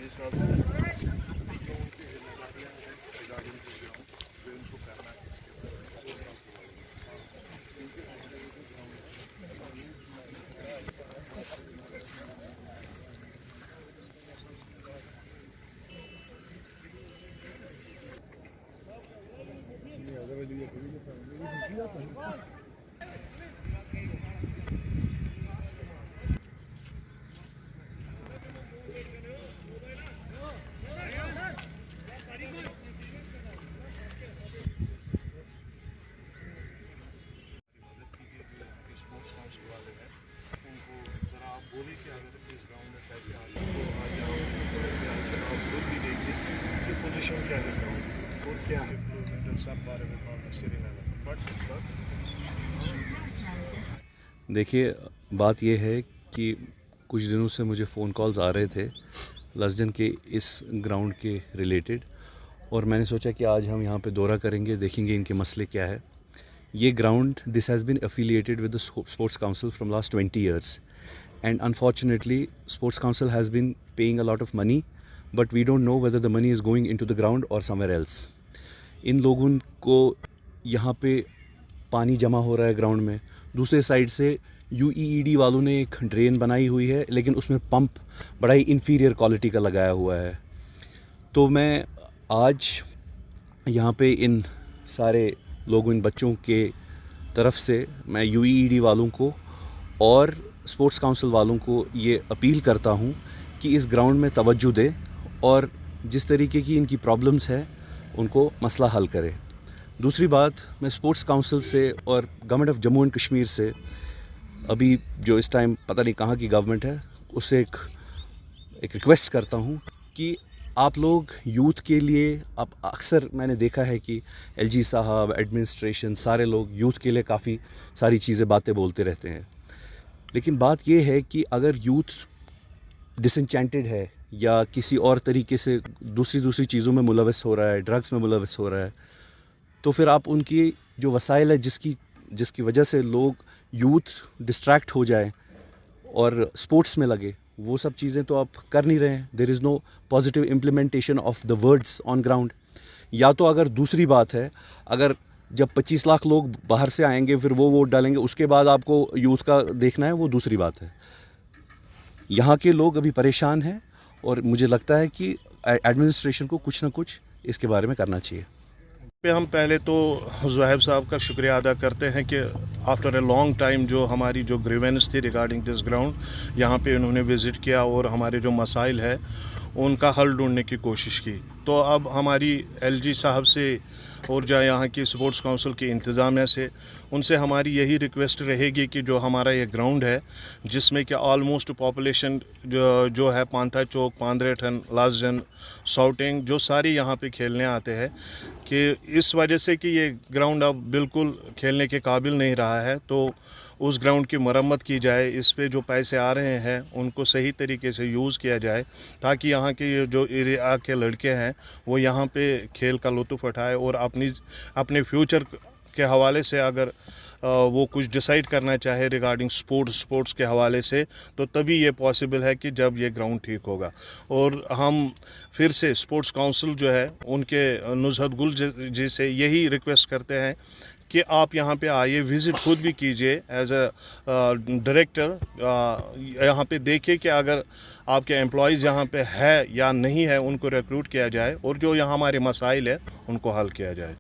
साहब जो उनकी जिम्मेदारियां हैं रिगार्डिंग दिस ग्राउंड वे उनको करना है इसके बारे में बोले कि अगर इस ग्राउंड में पैसे आ जाए तो आ जाओ आप खुद भी देखिए कि पोजीशन क्या है ग्राउंड और क्या है किलोमीटर सब बारे में श्रीनगर बट देखिए, बात यह है कि कुछ दिनों से मुझे फ़ोन कॉल्स आ रहे थे लसजन के इस ग्राउंड के रिलेटेड, और मैंने सोचा कि आज हम यहाँ पे दौरा करेंगे, देखेंगे इनके मसले क्या है। ये ground, this has been affiliated with the sports council from last 20 years, and unfortunately sports council has been paying a lot of money, but we don't know whether the money is going into the ground or somewhere else. इन लोगों को यहाँ पे पानी जमा हो रहा है ground में, दूसरे साइड से UEED वालों ने एक ड्रेन बनाई हुई है, लेकिन उसमें पंप बड़ा ही इन्फीरियर क्वालिटी का लगाया हुआ है। तो मैं आज यहाँ पे इन सारे लोगों, इन बच्चों के तरफ से मैं UEED वालों को और स्पोर्ट्स काउंसिल वालों को ये अपील करता हूँ कि इस ग्राउंड में तवज्जो दें और जिस तरीके की इनकी प्रॉब्लम्स है उनको मसला हल करें। दूसरी बात, मैं स्पोर्ट्स काउंसिल से और government of Jammu and Kashmir से, अभी जो इस टाइम पता नहीं कहाँ की गवर्नमेंट है, उससे एक रिक्वेस्ट करता हूँ कि आप लोग यूथ के लिए, आप अक्सर मैंने देखा है कि LG साहब, एडमिनिस्ट्रेशन, सारे लोग यूथ के लिए काफ़ी सारी चीज़ें, बातें बोलते रहते हैं, लेकिन बात यह है कि अगर यूथ डिसएंचेंटेड है या किसी और तरीके से दूसरी चीज़ों में मुलविस हो रहा है, ड्रग्स में मुलविस हो रहा है, तो फिर आप उनकी जो वसाइल है जिसकी वजह से लोग, यूथ डिस्ट्रैक्ट हो जाए और स्पोर्ट्स में लगे, वो सब चीज़ें तो आप कर नहीं रहे हैं। There is no positive implementation of the words on ground. या तो अगर दूसरी बात है, अगर जब 25 लाख लोग बाहर से आएंगे फिर वो वोट डालेंगे, उसके बाद आपको यूथ का देखना है, वो दूसरी बात है। यहाँ के लोग अभी परेशान हैं और मुझे लगता है कि एडमिनिस्ट्रेशन को कुछ ना कुछ इसके बारे में करना चाहिए। पे हम पहले तो ज़ुहैब साहब का शुक्रिया अदा करते हैं कि आफ्टर ए लॉन्ग टाइम जो हमारी जो ग्रीवेंस थी रिगार्डिंग दिस ग्राउंड, यहाँ पे उन्होंने विज़िट किया और हमारे जो मसाइल है उनका हल ढूंढने की कोशिश की। तो अब हमारी LG साहब से और जो यहाँ की स्पोर्ट्स काउंसिल की इंतज़ामिया से, उनसे हमारी यही रिक्वेस्ट रहेगी कि जो हमारा ये ग्राउंड है जिसमें कि ऑलमोस्ट पॉपुलेशन जो है पांथा चौक, पांद्रेठन, लासजन, साउटिंग, जो सारी यहाँ पे खेलने आते हैं, कि इस वजह से कि ये ग्राउंड अब बिल्कुल खेलने के काबिल नहीं रहा है, तो उस ग्राउंड की मरम्मत की जाए। इस पे जो पैसे आ रहे हैं उनको सही तरीके से यूज़ किया जाए, ताकि यहाँ के जो एरिया के लड़के हैं वो यहाँ पे खेल का लुत्फ़ उठाए और अपने फ्यूचर के हवाले से अगर वो कुछ डिसाइड करना चाहे रिगार्डिंग स्पोर्ट्स के हवाले से, तो तभी ये पॉसिबल है कि जब ये ग्राउंड ठीक होगा। और हम फिर से स्पोर्ट्स काउंसिल जो है उनके नुज़हत गुल जी से यही रिक्वेस्ट करते हैं कि आप यहाँ पे आइए, विज़िट खुद भी कीजिए एज अ डायरेक्टर, यहाँ पे देखिए कि अगर आपके एम्प्लॉयज़ यहाँ पे है या नहीं है, उनको रिक्रूट किया जाए और जो यहाँ हमारे मसाइल है उनको हल किया जाए।